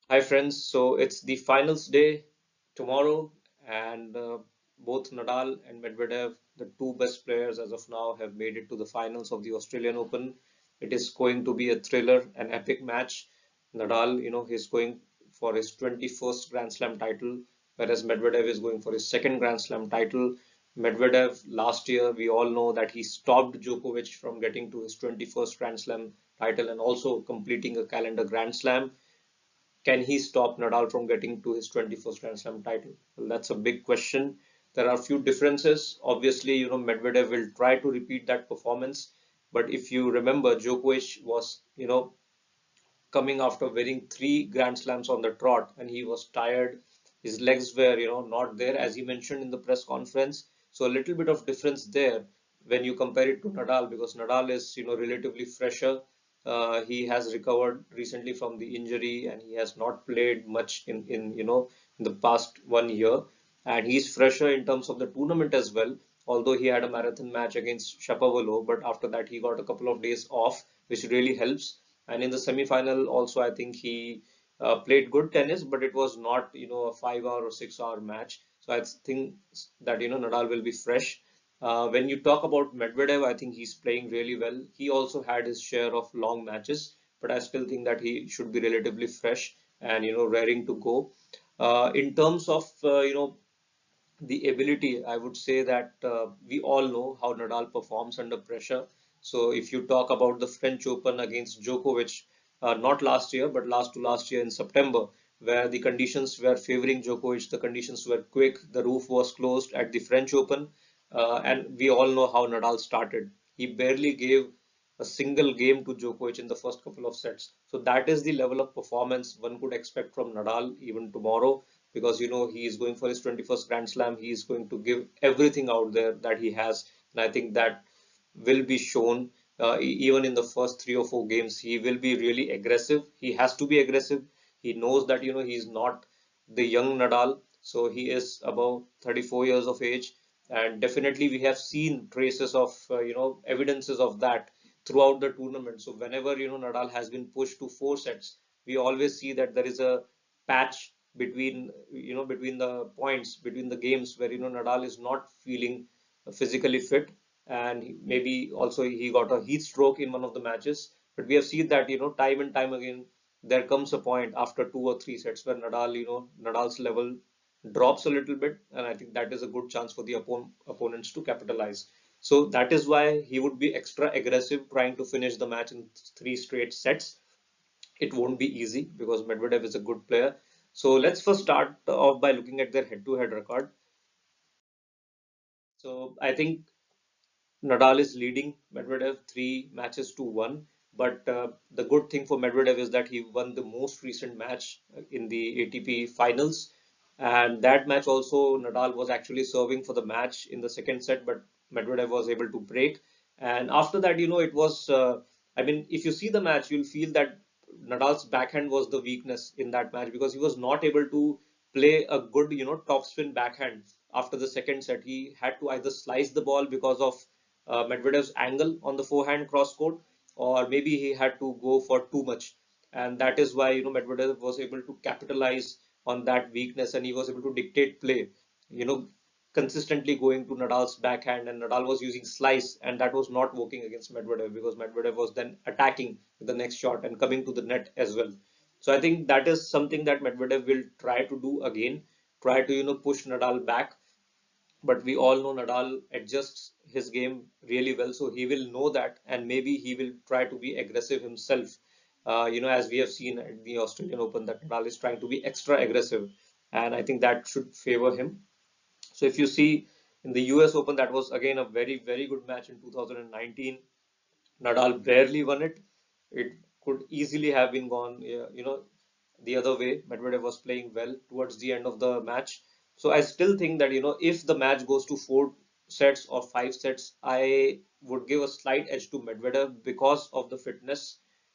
Hi friends, so it's the finals day tomorrow, and both Nadal and Medvedev, the two best players as of now, have made it to the finals of the Australian Open. It is going to be a thriller, an epic match. Nadal, he's going for his 21st Grand Slam title, whereas Medvedev is going for his second Grand Slam title. Medvedev, last year, we all know that he stopped Djokovic from getting to his 21st Grand Slam title and also completing a calendar Grand Slam. Can he stop Nadal from getting to his 21st Grand Slam title? Well, that's a big question. There are a few differences. Obviously, Medvedev will try to repeat that performance. But if you remember, Djokovic was, coming after winning three Grand Slams on the trot, and he was tired. His legs were, not there, as he mentioned in the press conference. So a little bit of difference there when you compare it to Nadal, because Nadal is, relatively fresher. He has recovered recently from the injury, and he has not played much in the past 1 year. And he's fresher in terms of the tournament as well. Although he had a marathon match against Shapovalov, but after that he got a couple of days off, which really helps. And in the semi-final also, I think he played good tennis, but it was not, a 5 hour or 6 hour match. So I think that, Nadal will be fresh. When you talk about Medvedev, I think he's playing really well. He also had his share of long matches, but I still think that he should be relatively fresh and, raring to go. In terms of, the ability, I would say that we all know how Nadal performs under pressure. So if you talk about the French Open against Djokovic, not last year, but last to last year in September, where the conditions were favoring Djokovic, the conditions were quick, the roof was closed at the French Open, and we all know how Nadal started. He barely gave a single game to Djokovic in the first couple of sets. So that is the level of performance one could expect from Nadal even tomorrow, because he is going for his 21st Grand Slam. He is going to give everything out there that he has, and I think that will be shown even in the first 3 or 4 games. He will be really aggressive. He has to be aggressive. He knows that he's not the young Nadal, so he is above 34 years of age, and definitely we have seen traces of evidences of that throughout the tournament. So whenever Nadal has been pushed to 4 sets, we always see that there is a patch between the points between the games where Nadal is not feeling physically fit, and maybe also he got a heat stroke in one of the matches. But we have seen that time and time again there comes a point after 2 or 3 sets where Nadal's level drops a little bit, and I think that is a good chance for the opponents to capitalize. So that is why he would be extra aggressive trying to finish the match in 3 straight sets. It won't be easy because Medvedev is a good player. So let's first start off by looking at their head-to-head record. So I think Nadal is leading Medvedev 3 matches to 1. But the good thing for Medvedev is that he won the most recent match in the ATP finals. And that match also, Nadal was actually serving for the match in the second set, but Medvedev was able to break. And after that, it was, I mean, if you see the match, you'll feel that Nadal's backhand was the weakness in that match because he was not able to play a good, topspin backhand after the second set. He had to either slice the ball because of Medvedev's angle on the forehand cross court, or maybe he had to go for too much, and that is why Medvedev was able to capitalize on that weakness, and he was able to dictate play. You know, consistently going to Nadal's backhand, and Nadal was using slice, and that was not working against Medvedev because Medvedev was then attacking the next shot and coming to the net as well. So I think that is something that Medvedev will try to do again, try to push Nadal back, but we all know Nadal adjusts his game really well, so he will know that, and maybe he will try to be aggressive himself. As we have seen at the Australian Open, that Nadal is trying to be extra aggressive, and I think that should favor him. So if you see in the US Open, that was again a very, very good match in 2019. Nadal barely won it. It could easily have been gone, the other way. Medvedev was playing well towards the end of the match. So I still think that, if the match goes to 4 sets or 5 sets, I would give a slight edge to Medvedev because of the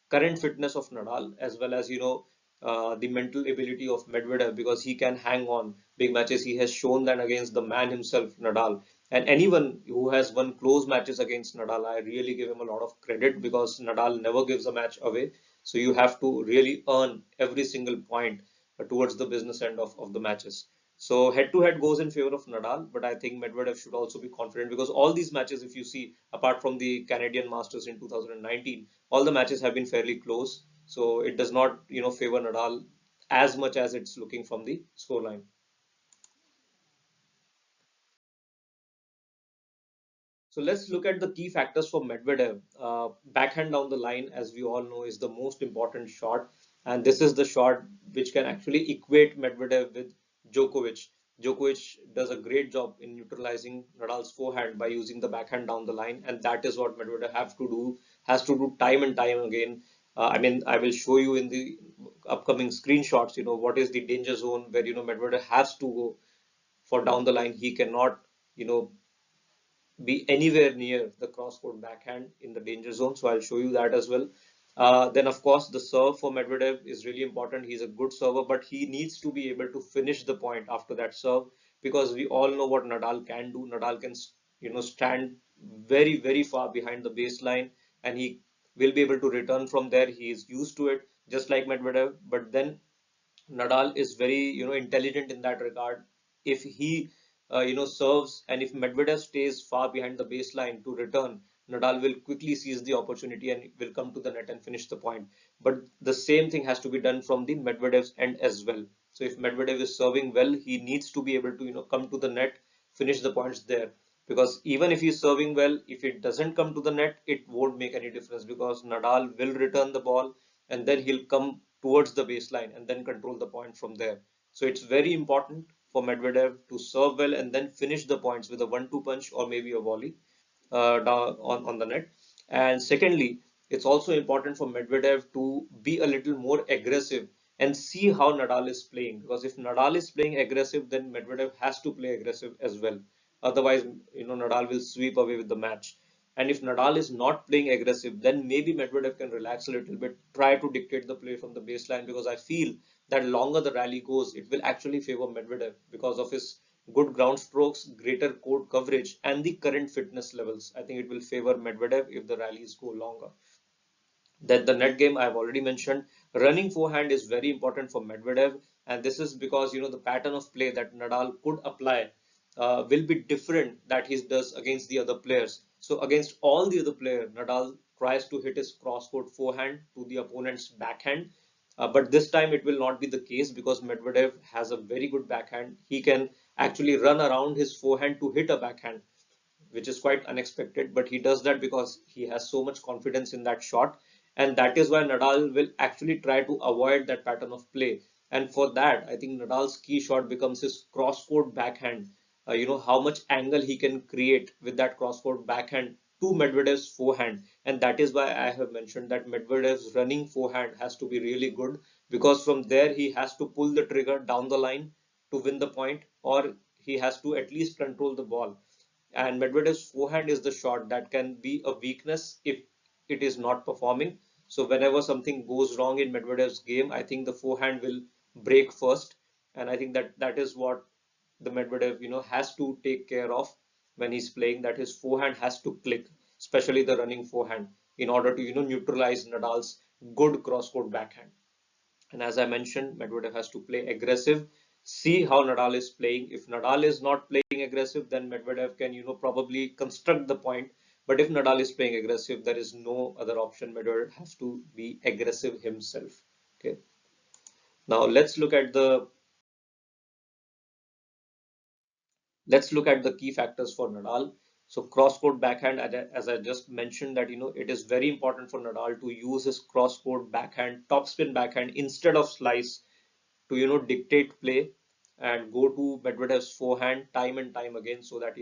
current fitness of Nadal, as well as, the mental ability of Medvedev, because he can hang on big matches. He has shown that against the man himself, Nadal. And anyone who has won close matches against Nadal, I really give him a lot of credit because Nadal never gives a match away. So you have to really earn every single point towards the business end of the matches. So head to head goes in favor of Nadal, but I think Medvedev should also be confident because all these matches, if you see, apart from the Canadian Masters in 2019, all the matches have been fairly close. So it does not, favor Nadal as much as it's looking from the scoreline. So let's look at the key factors for Medvedev. Backhand down the line, as we all know, is the most important shot, and this is the shot which can actually equate Medvedev with Djokovic. Djokovic does a great job in neutralizing Nadal's forehand by using the backhand down the line, and that is what Medvedev has to do time and time again. I mean, I will show you in the upcoming screenshots, what is the danger zone where, Medvedev has to go for down the line. He cannot, you know, be anywhere near the cross-court backhand in the danger zone. So I'll show you that as well. Then, of course, the serve for Medvedev is really important. He's a good server, but he needs to be able to finish the point after that serve because we all know what Nadal can do. Nadal can, stand very, very far behind the baseline and he will be able to return from there. He is used to it, just like Medvedev. But then Nadal is very, intelligent in that regard. If he, serves and if Medvedev stays far behind the baseline to return, Nadal will quickly seize the opportunity and will come to the net and finish the point. But the same thing has to be done from the Medvedev's end as well. So if Medvedev is serving well, he needs to be able to, come to the net, finish the points there. Because even if he's serving well, if it doesn't come to the net, it won't make any difference because Nadal will return the ball and then he'll come towards the baseline and then control the point from there. So it's very important for Medvedev to serve well and then finish the points with a 1-2 punch or maybe a volley on the net. And secondly, it's also important for Medvedev to be a little more aggressive and see how Nadal is playing. Because if Nadal is playing aggressive, then Medvedev has to play aggressive as well. Otherwise, Nadal will sweep away with the match. And if Nadal is not playing aggressive, then maybe Medvedev can relax a little bit, try to dictate the play from the baseline because I feel that longer the rally goes, it will actually favor Medvedev because of his good ground strokes, greater court coverage, and the current fitness levels. I think it will favor Medvedev if the rallies go longer. That the net game I've already mentioned. Running forehand is very important for Medvedev, and this is because the pattern of play that Nadal could apply will be different that he does against the other players. So against all the other players, Nadal tries to hit his cross-court forehand to the opponent's backhand. But this time it will not be the case because Medvedev has a very good backhand. He can actually run around his forehand to hit a backhand, which is quite unexpected. But he does that because he has so much confidence in that shot. And that is why Nadal will actually try to avoid that pattern of play. And for that, I think Nadal's key shot becomes his cross-court backhand. How much angle he can create with that cross-court backhand to Medvedev's forehand. And that is why I have mentioned that Medvedev's running forehand has to be really good because from there he has to pull the trigger down the line to win the point, or he has to at least control the ball. And Medvedev's forehand is the shot that can be a weakness if it is not performing. So whenever something goes wrong in Medvedev's game, I think the forehand will break first, and I think that is what the Medvedev has to take care of when he's playing. That his forehand has to click, especially the running forehand, in order to neutralize Nadal's good cross-court backhand. And as I mentioned, Medvedev has to play aggressive, see how Nadal is playing. If Nadal is not playing aggressive, then Medvedev can, probably construct the point. But if Nadal is playing aggressive, there is no other option. Medvedev has to be aggressive himself. Okay. Now let's look at the key factors for Nadal. So cross-court backhand, as I just mentioned, that it is very important for Nadal to use his cross-court backhand, topspin backhand instead of slice to dictate play and go to Medvedev's forehand time and time again so that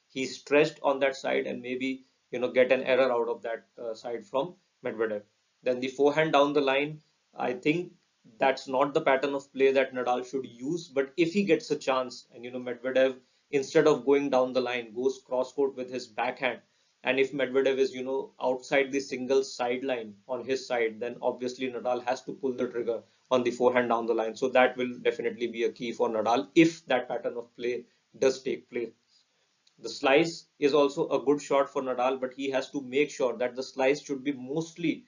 he's stretched on that side and maybe get an error out of that side from Medvedev. Then the forehand down the line, I think that's not the pattern of play that Nadal should use. But if he gets a chance and Medvedev, instead of going down the line, goes cross court with his backhand, and if Medvedev is outside the single sideline on his side, then obviously Nadal has to pull the trigger on the forehand down the line. So that will definitely be a key for Nadal if that pattern of play does take place. The slice is also a good shot for Nadal, but he has to make sure that the slice should be mostly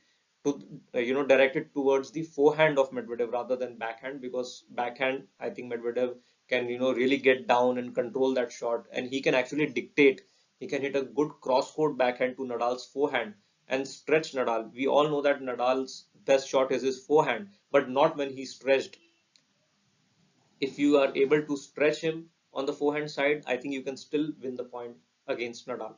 to directed towards the forehand of Medvedev rather than backhand, because backhand, I think Medvedev can really get down and control that shot, and he can actually dictate. He can hit a good cross court backhand to Nadal's forehand and stretch Nadal. We all know that Nadal's best shot is his forehand, but not when he's stretched. If you are able to stretch him on the forehand side, I think you can still win the point against Nadal.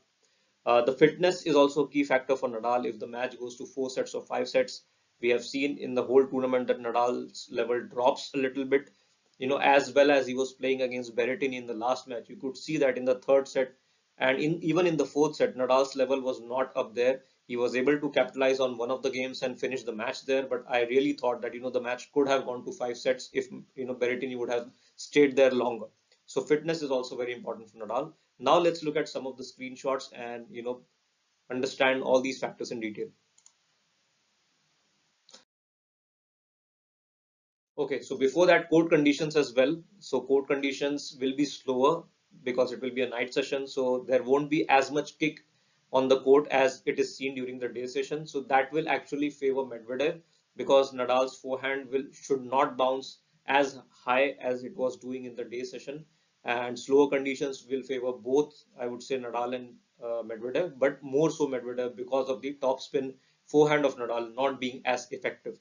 The fitness is also a key factor for Nadal. If the match goes to 4 sets or 5 sets, we have seen in the whole tournament that Nadal's level drops a little bit. As well as he was playing against Berrettini in the last match, you could see that in the third set and even in the fourth set, Nadal's level was not up there. He was able to capitalize on one of the games and finish the match there. But I really thought that the match could have gone to 5 sets if Berrettini would have stayed there longer. So fitness is also very important for Nadal. Now let's look at some of the screenshots and understand all these factors in detail. Okay, so before that, court conditions as well. So court conditions will be slower because it will be a night session. So there won't be as much kick on the court as it is seen during the day session. So that will actually favor Medvedev because Nadal's forehand will should not bounce as high as it was doing in the day session. And slower conditions will favor both, I would say, Nadal and Medvedev, but more so Medvedev because of the topspin forehand of Nadal not being as effective.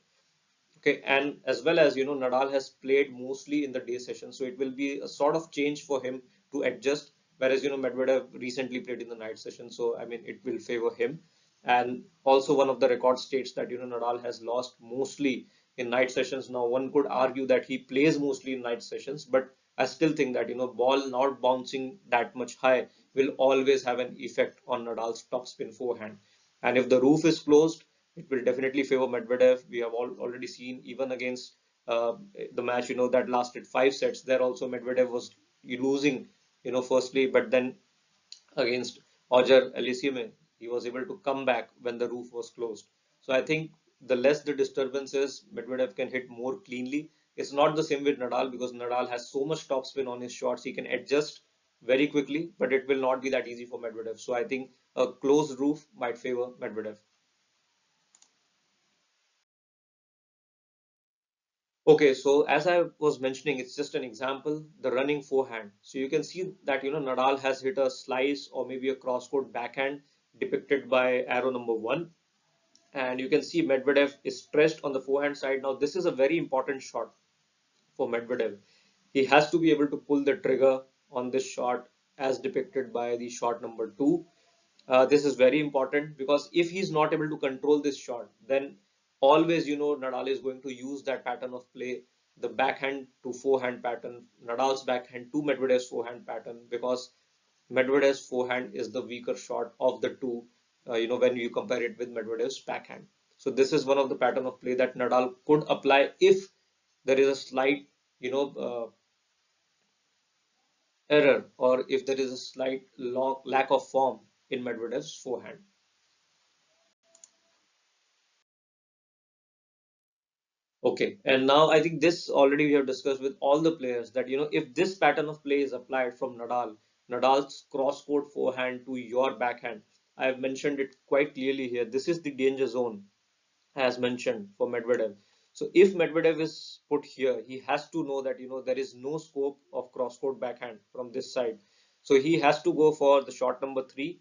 Okay, and as well as Nadal has played mostly in the day session, so it will be a sort of change for him to adjust. Whereas Medvedev recently played in the night session, so I mean it will favor him. And also one of the record states that Nadal has lost mostly in night sessions. Now one could argue that he plays mostly in night sessions, but I still think that ball not bouncing that much high will always have an effect on Nadal's topspin forehand. And if the roof is closed, it will definitely favor Medvedev. We have already seen even against the match, that lasted 5 sets. There also Medvedev was losing, firstly, but then against Roger Elysium, he was able to come back when the roof was closed. So I think the less the disturbance is, Medvedev can hit more cleanly. It's not the same with Nadal because Nadal has so much topspin on his shots. He can adjust very quickly, but it will not be that easy for Medvedev. So I think a closed roof might favor Medvedev. Okay, so as I was mentioning, it's just an example, the running forehand. So you can see that Nadal has hit a slice or maybe a cross-court backhand depicted by arrow number 1, and you can see Medvedev is stressed on the forehand side. Now this is a very important shot for Medvedev. He has to be able to pull the trigger on this shot as depicted by the shot number 2. This is very important because if he's not able to control this shot, then always Nadal is going to use that pattern of play, the backhand to forehand pattern, Nadal's backhand to Medvedev's forehand pattern, because Medvedev's forehand is the weaker shot of the two, when you compare it with Medvedev's backhand. So this is one of the pattern of play that Nadal could apply if there is a slight, you know, error, or if there is a slight lack of form in Medvedev's forehand. Okay, and now I think this already we have discussed with all the players that if this pattern of play is applied from Nadal's cross-court forehand to your backhand, I have mentioned it quite clearly here. This is the danger zone, as mentioned for Medvedev. So if Medvedev is put here, he has to know that there is no scope of cross-court backhand from this side. So he has to go for the shot number 3,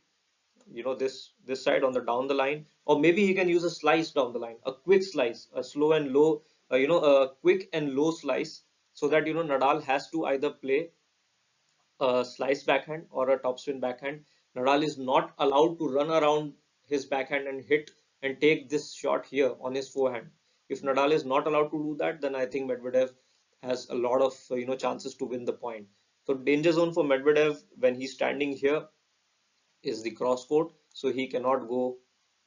this side on the down the line, or maybe he can use a slice down the line, a quick slice, a slow and low, a quick and low slice, so that Nadal has to either play a slice backhand or a topspin backhand. Nadal is not allowed to run around his backhand and hit and take this shot here on his forehand. If Nadal is not allowed to do that, then I think Medvedev has a lot of chances to win the point. So danger zone for Medvedev when he's standing here is the cross court, so he cannot go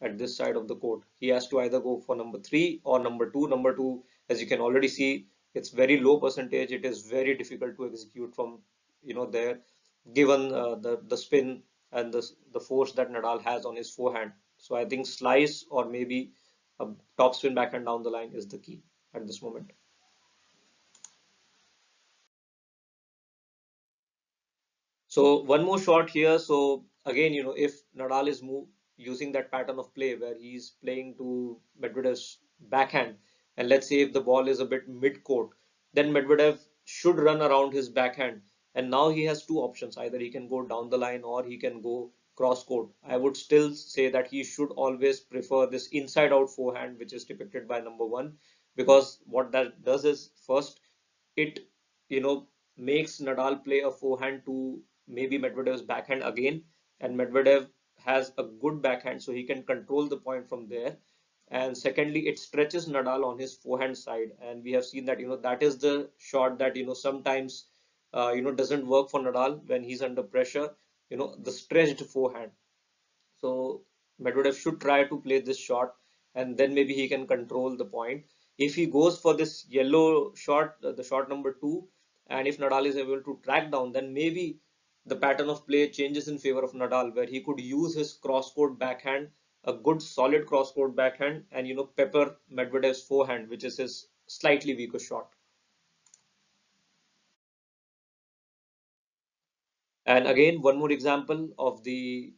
at this side of the court. He has to either go for number 3 or number 2. Number 2, as you can already see, it's very low percentage. It is very difficult to execute from there, given the spin and the force that Nadal has on his forehand. So I think slice or maybe a top spin backhand down the line is the key at this moment. So one more shot here. So again, if Nadal is using that pattern of play where he's playing to Medvedev's backhand, and let's say if the ball is a bit mid-court, then Medvedev should run around his backhand. And now he has two options. Either he can go down the line or he can go cross court. I would still say that he should always prefer this inside out forehand, which is depicted by number one, because what that does is first it makes Nadal play a forehand to maybe Medvedev's backhand again, and Medvedev has a good backhand, so he can control the point from there. And secondly, it stretches Nadal on his forehand side, and we have seen that that is the shot that sometimes doesn't work for Nadal when he's under pressure. The stretched forehand. So Medvedev should try to play this shot, and then maybe he can control the point. If he goes for this yellow shot, the shot number two, and if Nadal is able to track down, then maybe the pattern of play changes in favor of Nadal, where he could use his cross-court backhand, a good solid cross-court backhand, and pepper Medvedev's forehand, which is his slightly weaker shot. And again, one more example of the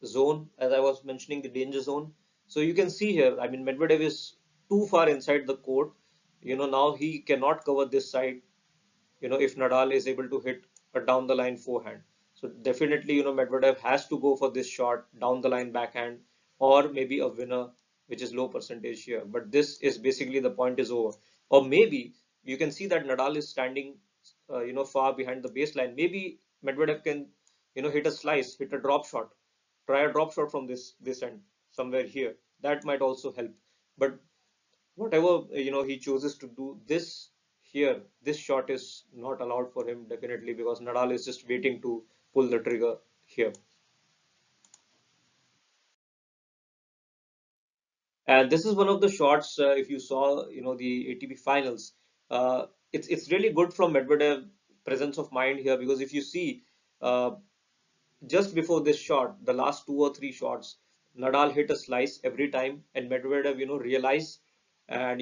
zone, as I was mentioning, the danger zone. So you can see here, I mean, Medvedev is too far inside the court. Now he cannot cover this side, if Nadal is able to hit a down the line forehand. So definitely, Medvedev has to go for this shot, down the line backhand, or maybe a winner, which is low percentage here. But this is basically the point is over. Or maybe you can see that Nadal is standing, far behind the baseline. Maybe Medvedev can, hit a slice, hit a drop shot, try a drop shot from this end, somewhere here. That might also help. But whatever he chooses to do this here, this shot is not allowed for him definitely, because Nadal is just waiting to pull the trigger here. And this is one of the shots, if you saw the ATP finals, it's really good from Medvedev presence of mind here, because if you see, uh, just before this shot, the last two or three shots, Nadal hit a slice every time, and Medvedev realized, and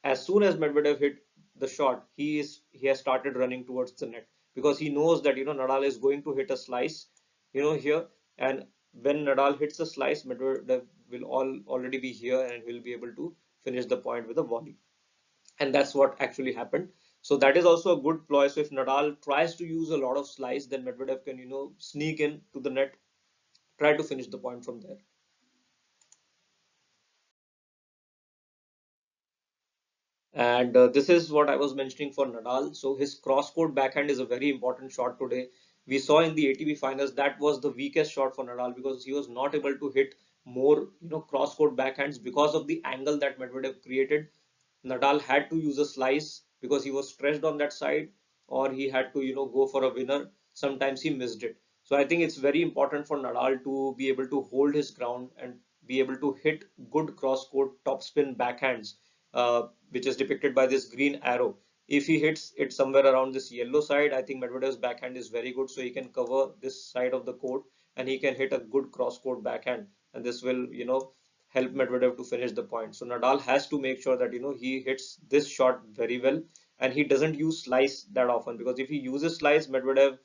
as soon as Medvedev hit the shot, he has started running towards the net, because he knows that Nadal is going to hit a slice, here, and when Nadal hits a slice, Medvedev will already be here and will be able to finish the point with a volley, and that's what actually happened. So that is also a good ploy. So if Nadal tries to use a lot of slice, then Medvedev can sneak in to the net, try to finish the point from there. And this is what I was mentioning for Nadal. So his cross-court backhand is a very important shot today. We saw in the ATP finals that was the weakest shot for Nadal, because he was not able to hit more, cross-court backhands because of the angle that Medvedev created. Nadal had to use a slice because he was stretched on that side, or he had to, go for a winner. Sometimes he missed it. So I think it's very important for Nadal to be able to hold his ground and be able to hit good cross-court topspin backhands, which is depicted by this green arrow. If he hits it somewhere around this yellow side, I think Medvedev's backhand is very good, so he can cover this side of the court and he can hit a good cross-court backhand, and this will, help Medvedev to finish the point. So Nadal has to make sure that he hits this shot very well, and he doesn't use slice that often, because if he uses slice, Medvedev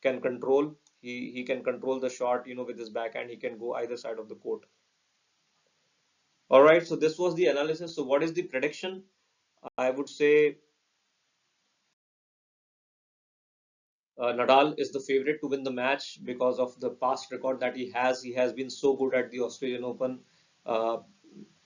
can control. He can control the shot, with his backhand. He can go either side of the court. All right, so this was the analysis. So what is the prediction? I would say Nadal is the favorite to win the match because of the past record that he has. He has been so good at the Australian Open. Uh,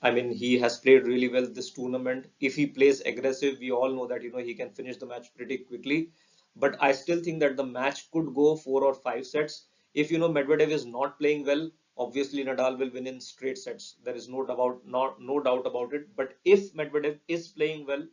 I mean, he has played really well this tournament. If he plays aggressive, we all know that he can finish the match pretty quickly. But I still think that the match could go 4 or 5 sets. If Medvedev is not playing well, obviously Nadal will win in straight sets. There is no doubt about it. But if Medvedev is playing well,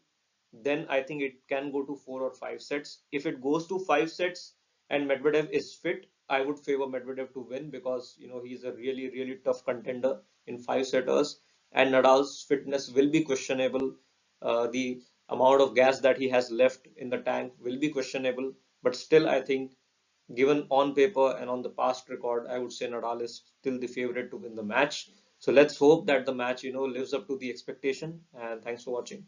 then I think it can go to 4 or 5 sets. If it goes to 5 sets and Medvedev is fit, I would favor Medvedev to win, because he's a really really tough contender in 5 setters, and Nadal's fitness will be questionable. The amount of gas that he has left in the tank will be questionable, but still I think, given on paper and on the past record, I would say Nadal is still the favorite to win the match. So let's hope that the match lives up to the expectation. And thanks for watching.